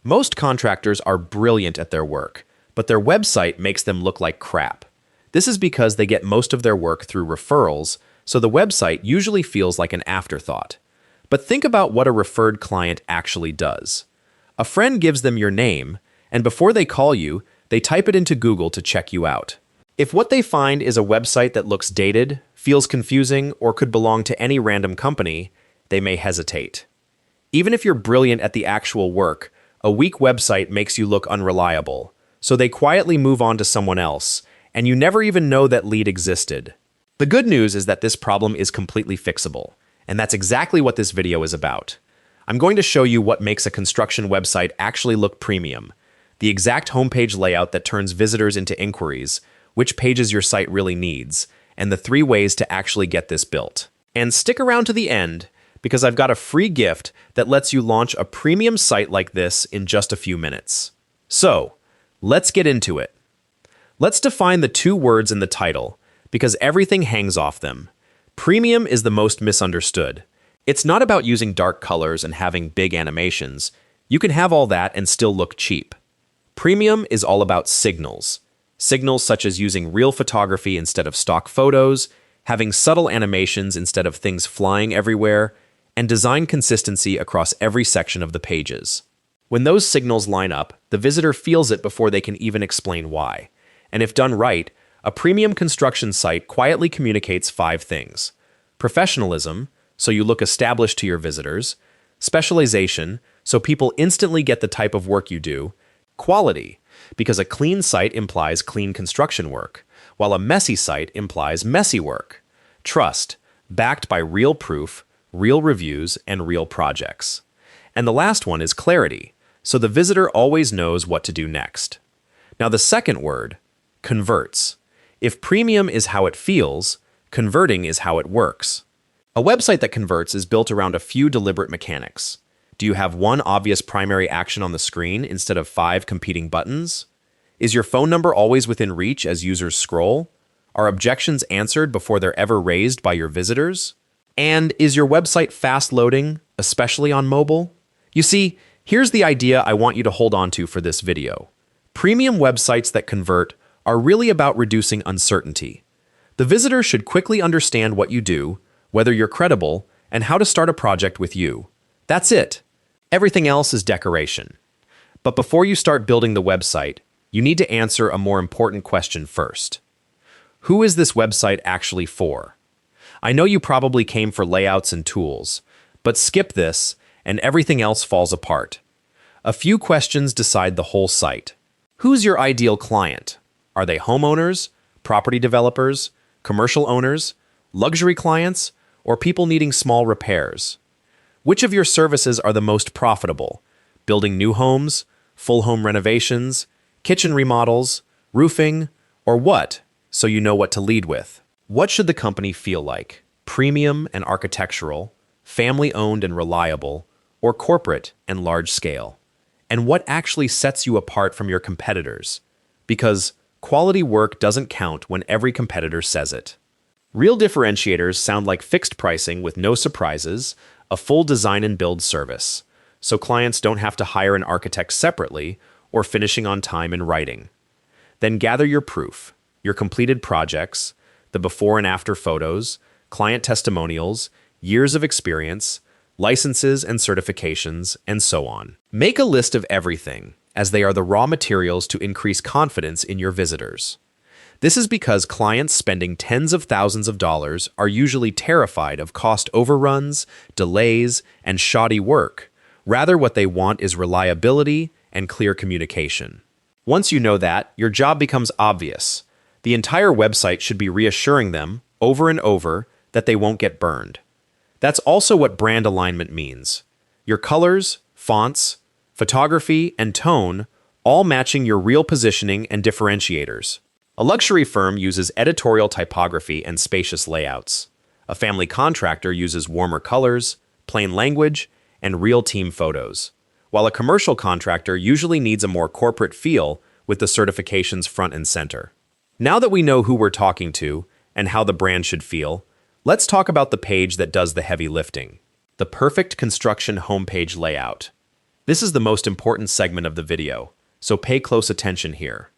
Most contractors are brilliant at their work, but their website makes them look like crap. This is because they get most of their work through referrals, so the website usually feels like an afterthought. But think about what a referred client actually does. A friend gives them your name, and before they call you, they type it into Google to check you out. If what they find is a website that looks dated, feels confusing, or could belong to any random company, they may hesitate. Even if you're brilliant at the actual work, a weak website makes you look unreliable, so they quietly move on to someone else, and you never even know that lead existed. The good news is that this problem is completely fixable, and that's exactly what this video is about. I'm going to show you what makes a construction website actually look premium, the exact homepage layout that turns visitors into inquiries, which pages your site really needs, and the 3 ways to actually get this built. And stick around to the end, because I've got a free gift that lets you launch a premium site like this in just a few minutes. So, let's get into it. Let's define the 2 words in the title, because everything hangs off them. Premium is the most misunderstood. It's not about using dark colors and having big animations. You can have all that and still look cheap. Premium is all about signals. Signals such as using real photography instead of stock photos, having subtle animations instead of things flying everywhere, and design consistency across every section of the pages. When those signals line up, the visitor feels it before they can even explain why. And if done right, a premium construction site quietly communicates 5 things. Professionalism, so you look established to your visitors. Specialization, so people instantly get the type of work you do. Quality, because a clean site implies clean construction work, while a messy site implies messy work. Trust, backed by real proof, real reviews, and real projects. And the last one is clarity, so the visitor always knows what to do next. Now the second word, converts. If premium is how it feels, converting is how it works. A website that converts is built around a few deliberate mechanics. Do you have one obvious primary action on the screen instead of 5 competing buttons? Is your phone number always within reach as users scroll? Are objections answered before they're ever raised by your visitors? And is your website fast loading, especially on mobile? You see, here's the idea I want you to hold on to for this video. Premium websites that convert are really about reducing uncertainty. The visitor should quickly understand what you do, whether you're credible, and how to start a project with you. That's it. Everything else is decoration. But before you start building the website, you need to answer a more important question first. Who is this website actually for? I know you probably came for layouts and tools, but skip this and everything else falls apart. A few questions decide the whole site. Who's your ideal client? Are they homeowners, property developers, commercial owners, luxury clients, or people needing small repairs? Which of your services are the most profitable? Building new homes, full home renovations, kitchen remodels, roofing, or what, so you know what to lead with? What should the company feel like? Premium and architectural, family-owned and reliable, or corporate and large-scale? And what actually sets you apart from your competitors? Because quality work doesn't count when every competitor says it. Real differentiators sound like fixed pricing with no surprises, a full design and build service, so clients don't have to hire an architect separately or finishing on time in writing. Then gather your proof, your completed projects, the before and after photos, client testimonials, years of experience, licenses and certifications, and so on. Make a list of everything, as they are the raw materials to increase confidence in your visitors. This is because clients spending tens of thousands of dollars are usually terrified of cost overruns, delays, and shoddy work. Rather, what they want is reliability and clear communication. Once you know that, your job becomes obvious. The entire website should be reassuring them, over and over, that they won't get burned. That's also what brand alignment means. Your colors, fonts, photography, and tone all matching your real positioning and differentiators. A luxury firm uses editorial typography and spacious layouts. A family contractor uses warmer colors, plain language, and real team photos, while a commercial contractor usually needs a more corporate feel with the certifications front and center. Now that we know who we're talking to and how the brand should feel, let's talk about the page that does the heavy lifting, the perfect construction homepage layout. This is the most important segment of the video, so pay close attention here.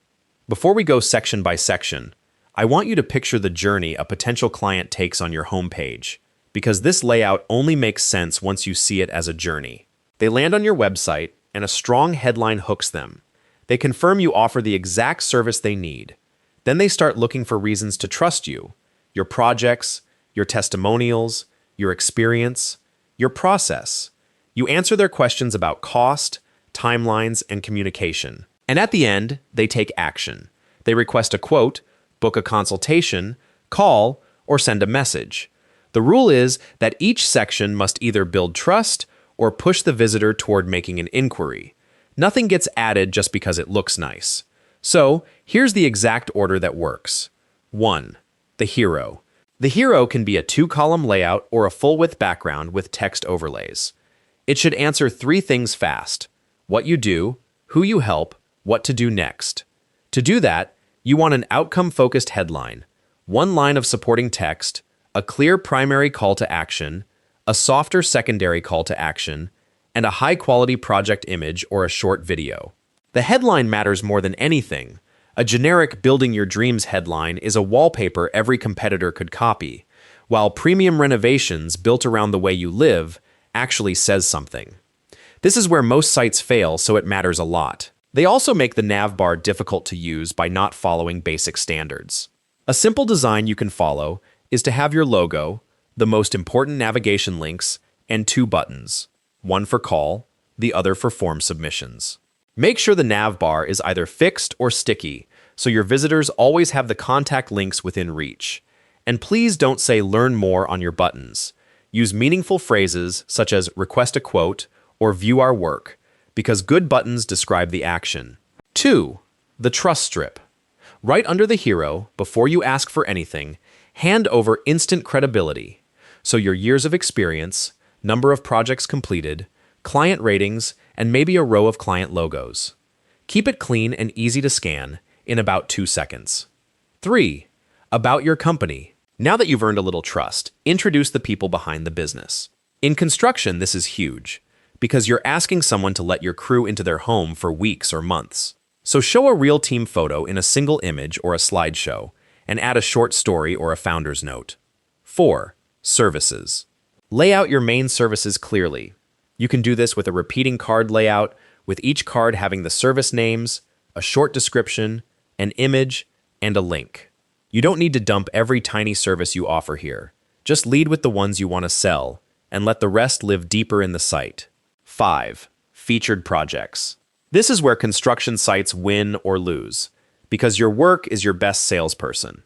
Before we go section by section, I want you to picture the journey a potential client takes on your homepage, because this layout only makes sense once you see it as a journey. They land on your website, and a strong headline hooks them. They confirm you offer the exact service they need. Then they start looking for reasons to trust you, your projects, your testimonials, your experience, your process. You answer their questions about cost, timelines, and communication. And at the end, they take action. They request a quote, book a consultation, call, or send a message. The rule is that each section must either build trust or push the visitor toward making an inquiry. Nothing gets added just because it looks nice. So, here's the exact order that works. 1. The hero. The hero can be a 2-column layout or a full-width background with text overlays. It should answer 3 things fast: what you do, who you help, what to do next. To do that, you want an outcome-focused headline, 1 line of supporting text, a clear primary call to action, a softer secondary call to action, and a high-quality project image or a short video. The headline matters more than anything. A generic building your dreams headline is a wallpaper every competitor could copy, while premium renovations built around the way you live actually says something. This is where most sites fail, so it matters a lot. They also make the nav bar difficult to use by not following basic standards. A simple design you can follow is to have your logo, the most important navigation links, and 2 buttons, one for call, the other for form submissions. Make sure the nav bar is either fixed or sticky, so your visitors always have the contact links within reach. And please don't say "learn more" on your buttons. Use meaningful phrases such as "request a quote" or "view our work," because good buttons describe the action. 2. The trust strip. Right under the hero, before you ask for anything, hand over instant credibility. So your years of experience, number of projects completed, client ratings, and maybe a row of client logos. Keep it clean and easy to scan in about 2 seconds. 3. About your company. Now that you've earned a little trust, introduce the people behind the business. In construction, this is huge, because you're asking someone to let your crew into their home for weeks or months. So show a real team photo in a single image or a slideshow, and add a short story or a founder's note. 4. Services. Lay out your main services clearly. You can do this with a repeating card layout, with each card having the service names, a short description, an image, and a link. You don't need to dump every tiny service you offer here. Just lead with the ones you want to sell, and let the rest live deeper in the site. 5. Featured projects. This is where construction sites win or lose, because your work is your best salesperson.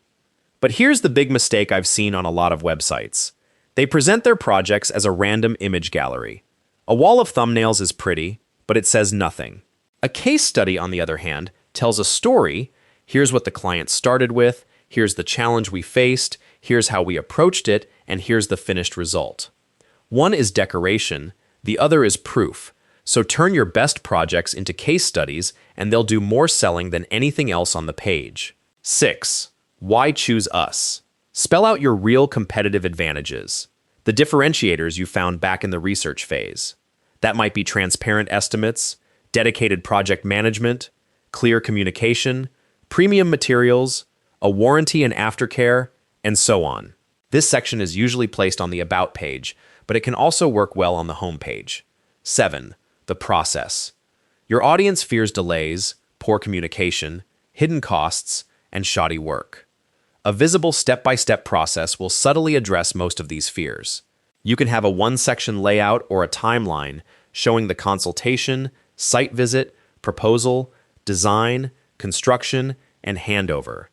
But here's the big mistake I've seen on a lot of websites. They present their projects as a random image gallery. A wall of thumbnails is pretty, but it says nothing. A case study, on the other hand, tells a story. Here's what the client started with, here's the challenge we faced, here's how we approached it, and here's the finished result. One is decoration, the other is proof. So turn your best projects into case studies, and they'll do more selling than anything else on the page. 6. Why choose us? Spell out your real competitive advantages, the differentiators you found back in the research phase. That might be transparent estimates, dedicated project management, clear communication, premium materials, a warranty and aftercare, and so on. This section is usually placed on the About page, but it can also work well on the home page. 7. The process. Your audience fears delays, poor communication, hidden costs, and shoddy work. A visible step-by-step process will subtly address most of these fears. You can have a 1-section layout or a timeline showing the consultation, site visit, proposal, design, construction, and handover.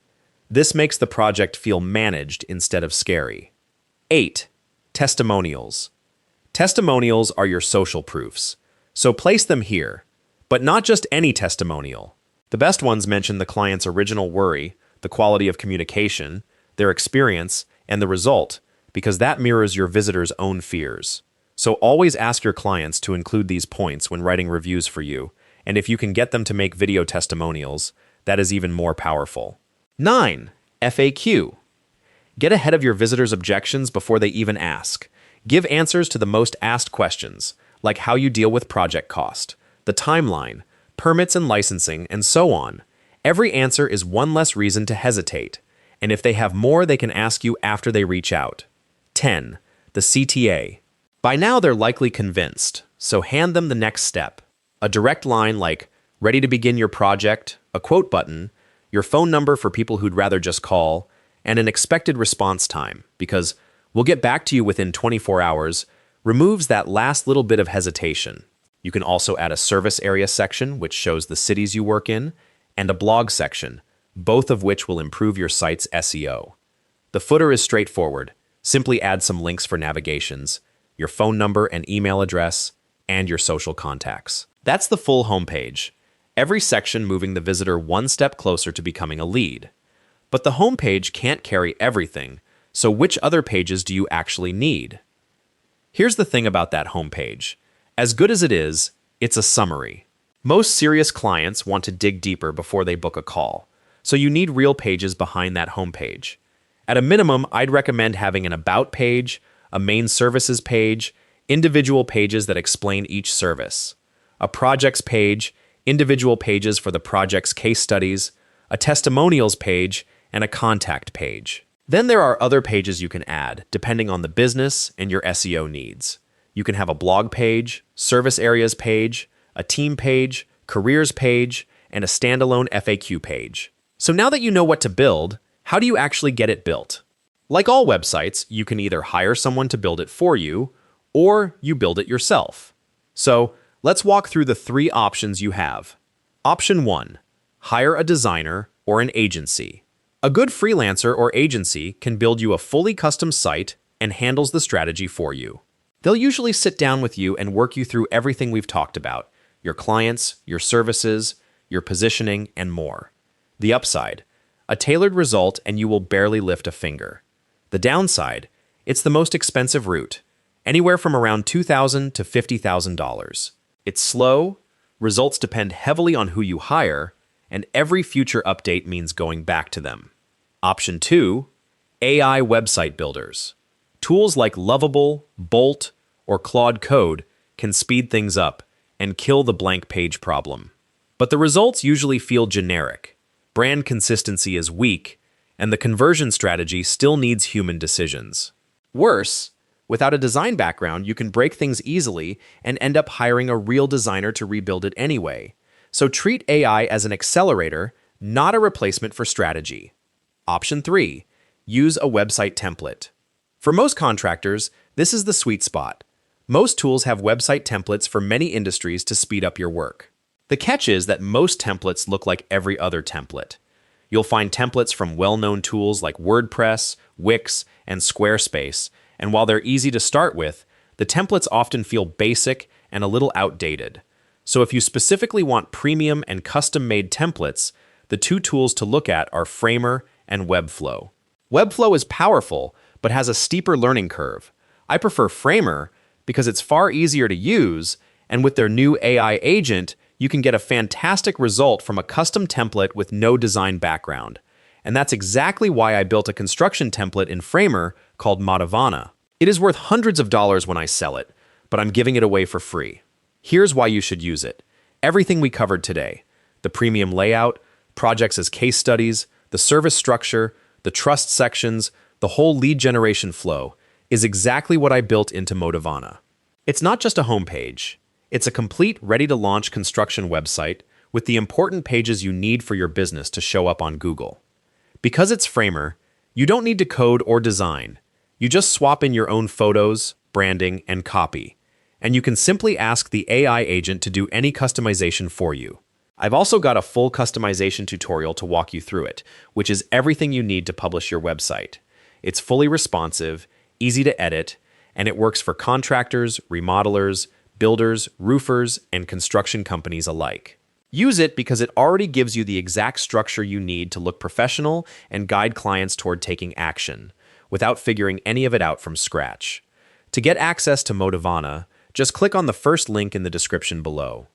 This makes the project feel managed instead of scary. 8. Testimonials. Testimonials are your social proofs, so place them here, but not just any testimonial. The best ones mention the client's original worry, the quality of communication, their experience, and the result, because that mirrors your visitor's own fears. So always ask your clients to include these points when writing reviews for you, and if you can get them to make video testimonials, that is even more powerful. 9. FAQ. Get ahead of your visitors' objections before they even ask. Give answers to the most asked questions, like how you deal with project cost, the timeline, permits and licensing, and so on. Every answer is one less reason to hesitate, and if they have more, they can ask you after they reach out. 10. The CTA. By now, they're likely convinced, so hand them the next step. A direct line like, ready to begin your project, a quote button, your phone number for people who'd rather just call, and an expected response time, because we'll get back to you within 24 hours, removes that last little bit of hesitation. You can also add a service area section, which shows the cities you work in, and a blog section, both of which will improve your site's SEO. The footer is straightforward. Simply add some links for navigations, your phone number and email address, and your social contacts. That's the full homepage. Every section moving the visitor one step closer to becoming a lead. But the homepage can't carry everything, so which other pages do you actually need? Here's the thing about that homepage. As good as it is, it's a summary. Most serious clients want to dig deeper before they book a call, so you need real pages behind that homepage. At a minimum, I'd recommend having an About page, a Main Services page, individual pages that explain each service, a Projects page, individual pages for the project's case studies, a Testimonials page, and a Contact page. Then there are other pages you can add, depending on the business and your SEO needs. You can have a blog page, service areas page, a team page, careers page, and a standalone FAQ page. So now that you know what to build, how do you actually get it built? Like all websites, you can either hire someone to build it for you, or you build it yourself. So let's walk through the 3 options you have. Option 1. Hire a designer or an agency. A good freelancer or agency can build you a fully custom site and handles the strategy for you. They'll usually sit down with you and work you through everything we've talked about, your clients, your services, your positioning, and more. The upside, a tailored result and you will barely lift a finger. The downside, it's the most expensive route, anywhere from around $2,000 to $50,000. It's slow, results depend heavily on who you hire, and every future update means going back to them. Option 2, AI website builders. Tools like Lovable, Bolt, or Claude Code can speed things up and kill the blank page problem. But the results usually feel generic. Brand consistency is weak, and the conversion strategy still needs human decisions. Worse, without a design background, you can break things easily and end up hiring a real designer to rebuild it anyway. So treat AI as an accelerator, not a replacement for strategy. Option 3. Use a website template. For most contractors, this is the sweet spot. Most tools have website templates for many industries to speed up your work. The catch is that most templates look like every other template. You'll find templates from well-known tools like WordPress, Wix, and Squarespace, and while they're easy to start with, the templates often feel basic and a little outdated. So if you specifically want premium and custom-made templates, the 2 tools to look at are Framer and Webflow. Webflow is powerful, but has a steeper learning curve. I prefer Framer because it's far easier to use, and with their new AI agent, you can get a fantastic result from a custom template with no design background. And that's exactly why I built a construction template in Framer called Modivana. It is worth hundreds of dollars when I sell it, but I'm giving it away for free. Here's why you should use it. Everything we covered today, the premium layout, projects as case studies, the service structure, the trust sections, the whole lead generation flow, is exactly what I built into Modivana. It's not just a homepage. It's a complete, ready-to-launch construction website with the important pages you need for your business to show up on Google. Because it's Framer, you don't need to code or design. You just swap in your own photos, branding, and copy, and you can simply ask the AI agent to do any customization for you. I've also got a full customization tutorial to walk you through it, which is everything you need to publish your website. It's fully responsive, easy to edit, and it works for contractors, remodelers, builders, roofers, and construction companies alike. Use it because it already gives you the exact structure you need to look professional and guide clients toward taking action, without figuring any of it out from scratch. To get access to Modivana, just click on the first link in the description below.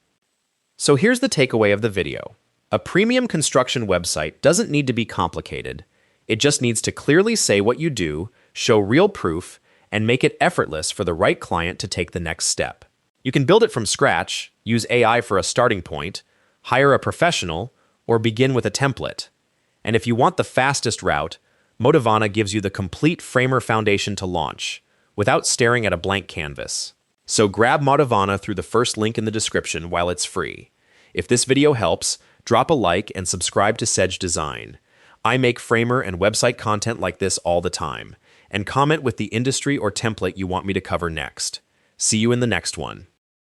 So here's the takeaway of the video. A premium construction website doesn't need to be complicated. It just needs to clearly say what you do, show real proof, and make it effortless for the right client to take the next step. You can build it from scratch, use AI for a starting point, hire a professional, or begin with a template. And if you want the fastest route, Modivana gives you the complete Framer foundation to launch, without staring at a blank canvas. So grab Modivana through the first link in the description while it's free. If this video helps, drop a like and subscribe to Sedge Design. I make Framer and website content like this all the time. And comment with the industry or template you want me to cover next. See you in the next one.